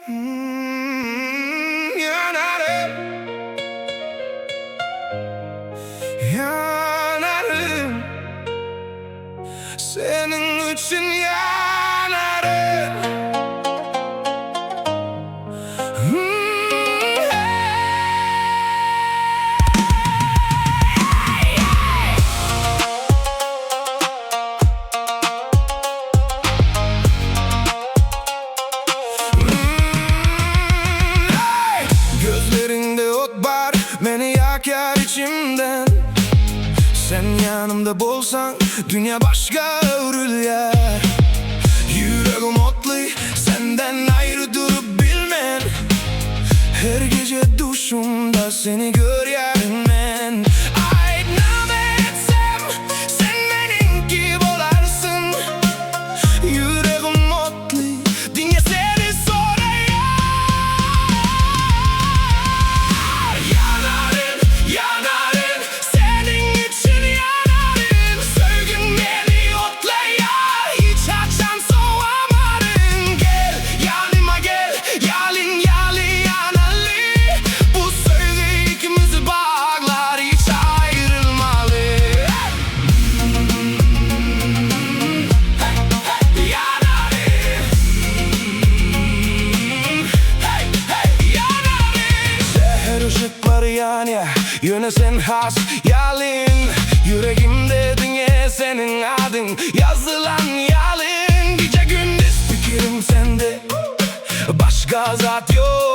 Ýanaryn, ýanaryn, seniň üçin ýanaryn. Gözlerinde ot var, beni yakyar içimden. Sen yanımda bolsan, dünya başka örülýär. Yüreğim otly, senden ayrı durup bilmen. Her gece duşumda seni görýärim men. Aýdymy etsem, sen meniňki bolarsın. Yüreğim otly, dünya seni soraýar. Ýanaryn, ýanaryn, seniň üçin ýanaryn. Söýgin meni otlaýar, hiç açan soğamaryn. Gel, ýanyma gel, ýalin ýaly ýanaly. Bu söýgi ikimizi bağlar, hiç ayrılmaly. Ýanaryn, ýanaryn. Şehir ışıkları yanýa, ýöne sen has ýalyn. Yüreğimde dünya senin adın yazılan yalın. Gece gündüz fikirim sende, başka zat yok.